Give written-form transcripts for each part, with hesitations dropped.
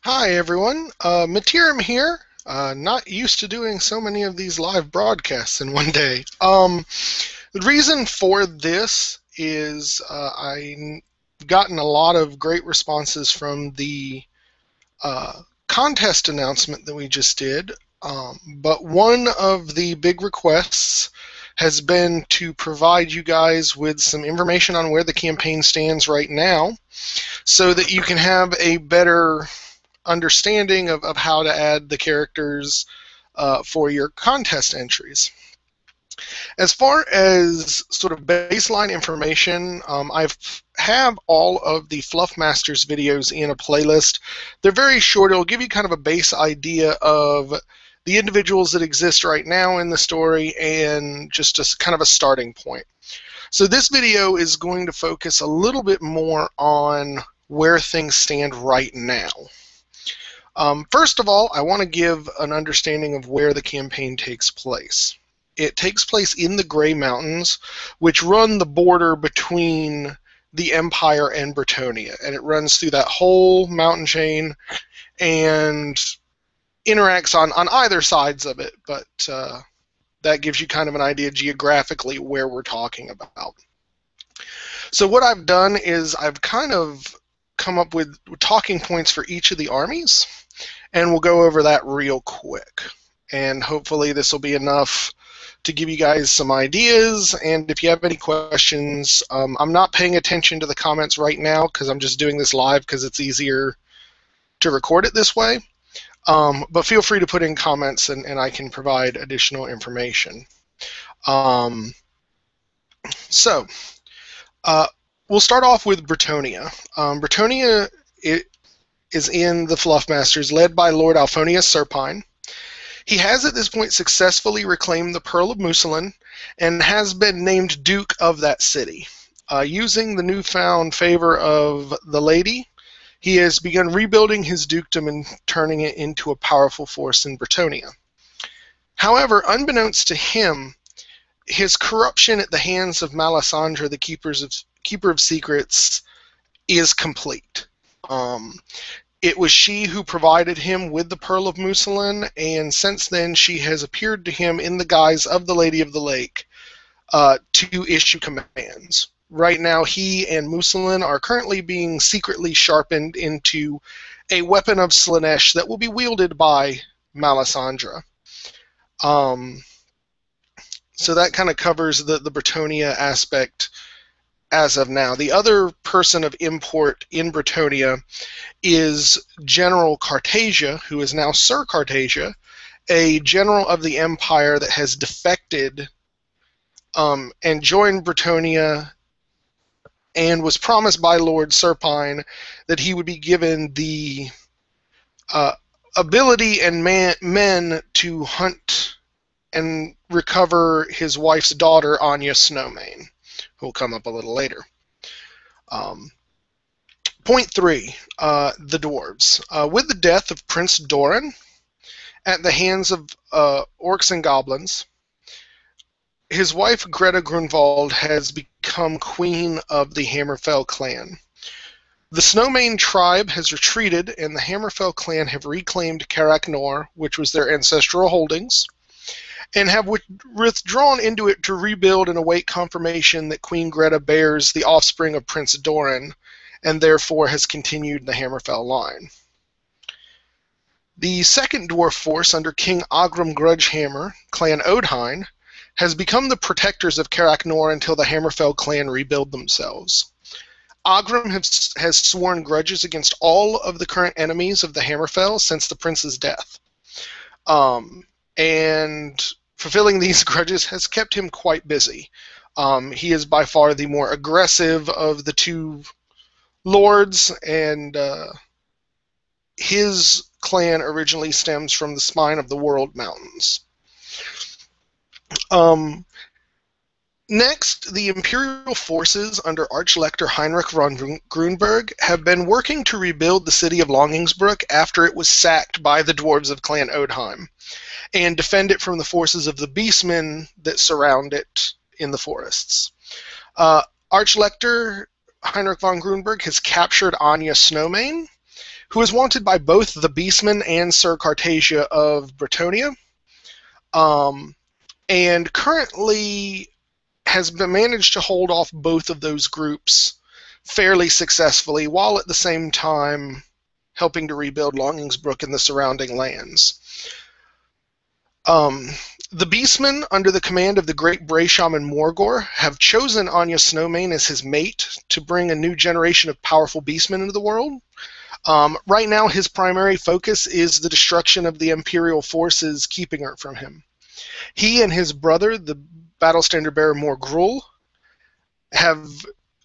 Hi everyone, Matiram here. Not used to doing so many of these live broadcasts in one day. The reason for this is I gotten a lot of great responses from the contest announcement that we just did. But one of the big requests has been to provide you guys with some information on where the campaign stands right now so that you can have a better understanding of how to add the characters for your contest entries. As far as sort of baseline information, I have all of the Fluff Masters videos in a playlist. They're very short. It'll give you kind of a base idea of the individuals that exist right now in the story and just a kind of a starting point. So this video is going to focus a little bit more on where things stand right now. First of all, I want to give an understanding of where the campaign takes place. It takes place in the Grey Mountains, which run the border between the Empire and Bretonnia, and it runs through that whole mountain chain and interacts on either sides of it, but that gives you kind of an idea geographically where we're talking about. So what I've done is I've kind of come up with talking points for each of the armies, and we'll go over that real quick. And hopefully this will be enough to give you guys some ideas. And if you have any questions, I'm not paying attention to the comments right now because I'm just doing this live because it's easier to record it this way. But feel free to put in comments and I can provide additional information. So we'll start off with Bretonnia. Bretonnia is in the Fluff Masters, led by Lord Alphonius Serpine. He has at this point successfully reclaimed the Pearl of Musalin and has been named Duke of that city. Using the newfound favor of the Lady, he has begun rebuilding his dukedom and turning it into a powerful force in Bretonnia. However, unbeknownst to him, his corruption at the hands of Melisandre, the Keeper of Secrets, is complete. It was she who provided him with the Pearl of Musalin, and since then she has appeared to him in the guise of the Lady of the Lake to issue commands. Right now he and Musalin are currently being secretly sharpened into a weapon of Slaanesh that will be wielded by Melisandre. So that kind of covers the Bretonnia aspect as of now. The other person of import in Bretonnia is General Cartasia, who is now Sir Cartasia, a general of the Empire that has defected and joined Bretonnia and was promised by Lord Serpine that he would be given the ability and men to hunt and recover his wife's daughter, Anya Snowmane, who will come up a little later. Point 3, the dwarves. With the death of Prince Doran at the hands of orcs and goblins, his wife Greta Grunwald has become queen of the Hammerfell clan. The Snowmane tribe has retreated, and the Hammerfell clan have reclaimed Carac Nor, which was their ancestral holdings, and have withdrawn into it to rebuild and await confirmation that Queen Greta bears the offspring of Prince Doran, and therefore has continued the Hammerfell line. The second dwarf force under King Ogrim Grudgehammer, Clan Odhine, has become the protectors of Carac Nor until the Hammerfell clan rebuild themselves. Ogrim has sworn grudges against all of the current enemies of the Hammerfell since the prince's death. And fulfilling these grudges has kept him quite busy. He is by far the more aggressive of the two lords, and his clan originally stems from the spine of the World Mountains. Next, the Imperial forces under Archlector Heinrich von Grunberg have been working to rebuild the city of Longingsbrook after it was sacked by the dwarves of Clan Odheim, and defend it from the forces of the beastmen that surround it in the forests. Archlector Heinrich von Grunberg has captured Anya Snowmane, who is wanted by both the Beastmen and Sir Cartasia of Bretonnia, and currently has been managed to hold off both of those groups fairly successfully, while at the same time helping to rebuild Longingsbrook and the surrounding lands. The Beastmen, under the command of the great Bray Shaman Morgor, have chosen Anya Snowmane as his mate to bring a new generation of powerful Beastmen into the world. Right now, his primary focus is the destruction of the Imperial forces keeping her from him. He and his brother, the Battle Standard Bearer Morgruul, have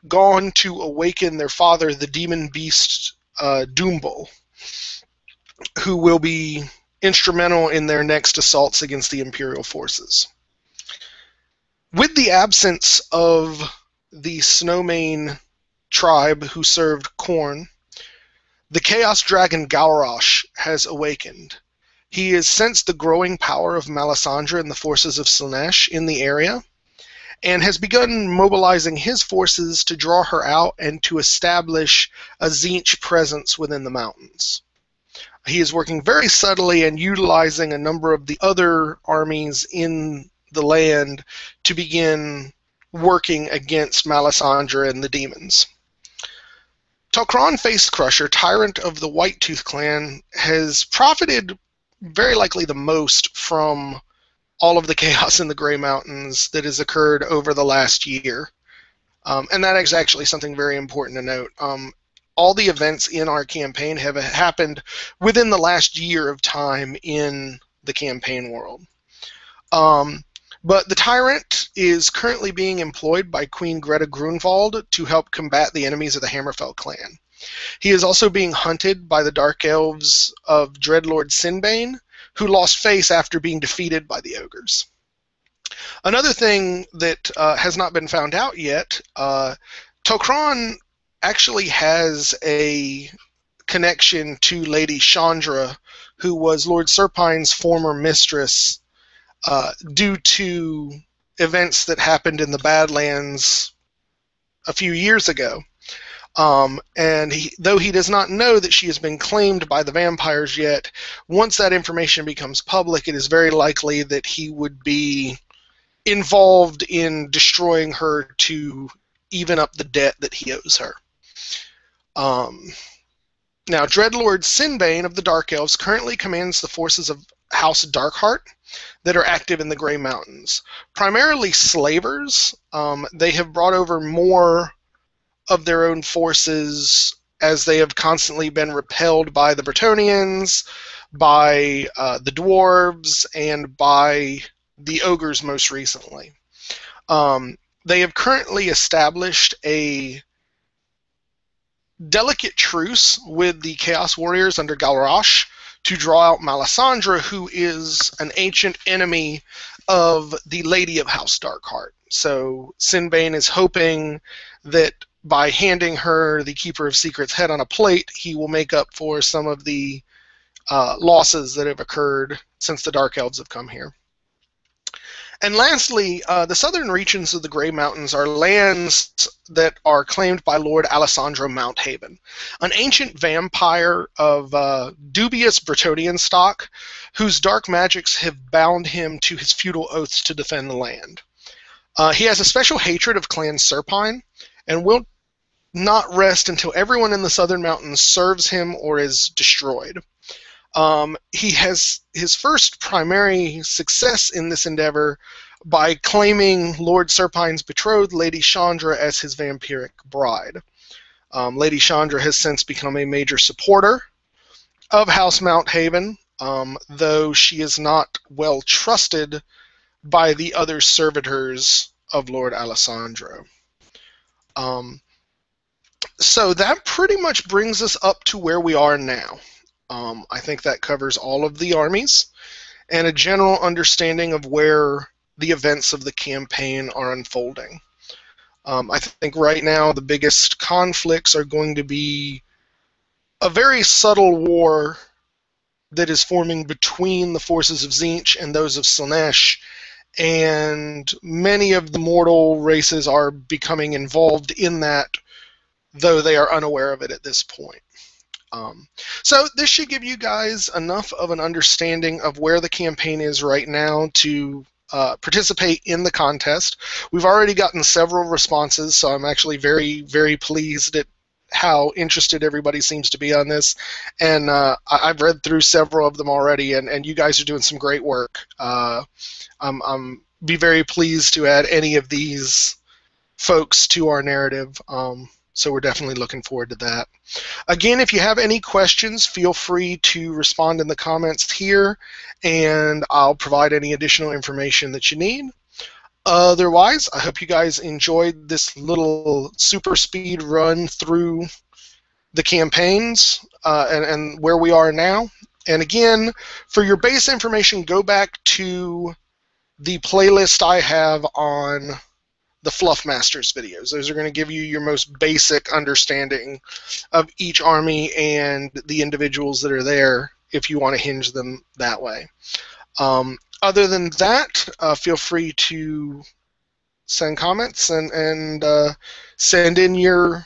gone to awaken their father, the demon beast Doombul, who will be instrumental in their next assaults against the Imperial forces. With the absence of the Snowmane tribe who served Khorne, the Chaos Dragon Galrosh has awakened. He has sensed the growing power of Melisandre and the forces of Slaanesh in the area, and has begun mobilizing his forces to draw her out and to establish a Tzeentch presence within the mountains. He is working very subtly and utilizing a number of the other armies in the land to begin working against Melisandre and the demons. Tok'ra Facecrusher, tyrant of the Whitetooth clan, has profited very likely the most from all of the chaos in the Grey Mountains that has occurred over the last year. And that is actually something very important to note. All the events in our campaign have happened within the last year of time in the campaign world. But the tyrant is currently being employed by Queen Greta Grunwald to help combat the enemies of the Hammerfell clan. He is also being hunted by the Dark Elves of Dreadlord Sinbane, who lost face after being defeated by the ogres. Another thing that has not been found out yet, Tok'ra actually has a connection to Lady Chandra, who was Lord Serpine's former mistress, due to events that happened in the Badlands a few years ago. And though he does not know that she has been claimed by the vampires yet, once that information becomes public, it is very likely that he would be involved in destroying her to even up the debt that he owes her. Now, Dreadlord Sinbane of the Dark Elves currently commands the forces of House Darkheart that are active in the Grey Mountains. Primarily slavers, they have brought over more of their own forces as they have constantly been repelled by the Bretonnians, by the dwarves, and by the ogres most recently. They have currently established a delicate truce with the Chaos Warriors under Galrosh to draw out Melisandre, who is an ancient enemy of the Lady of House Darkheart. So Sinbane is hoping that by handing her the Keeper of Secrets head on a plate, he will make up for some of the losses that have occurred since the Dark Elves have come here. And lastly, the southern regions of the Grey Mountains are lands that are claimed by Lord Alessandro Mounthaven, an ancient vampire of dubious Bretonnian stock, whose dark magics have bound him to his feudal oaths to defend the land. He has a special hatred of Clan Serpine, and will not rest until everyone in the southern mountains serves him or is destroyed. He has his first primary success in this endeavor by claiming Lord Serpine's betrothed, Lady Chandra, as his vampiric bride. Lady Chandra has since become a major supporter of House Mounthaven, though she is not well trusted by the other servitors of Lord Alessandro. So that pretty much brings us up to where we are now. I think that covers all of the armies and a general understanding of where the events of the campaign are unfolding. I think right now the biggest conflicts are going to be a very subtle war that is forming between the forces of Tzeentch and those of Slaanesh, and many of the mortal races are becoming involved in that, though they are unaware of it at this point. So this should give you guys enough of an understanding of where the campaign is right now to participate in the contest. We've already gotten several responses, so I'm actually very, very pleased at how interested everybody seems to be on this. And I've read through several of them already, and you guys are doing some great work. I'm be very pleased to add any of these folks to our narrative. So we're definitely looking forward to that. Again, if you have any questions, feel free to respond in the comments here, and I'll provide any additional information that you need. Otherwise, I hope you guys enjoyed this little super speed run through the campaigns and where we are now. And again, for your base information, go back to the playlist I have on the Fluff Masters videos. Those are going to give you your most basic understanding of each army and the individuals that are there if you want to hinge them that way. Other than that, feel free to send comments and send in your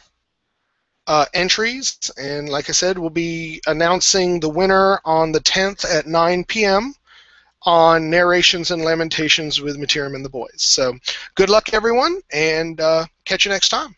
entries. And like I said, we'll be announcing the winner on the 10th at 9 p.m. on Narrations and Lamentations with Matiram and the Boys. So good luck, everyone, and catch you next time.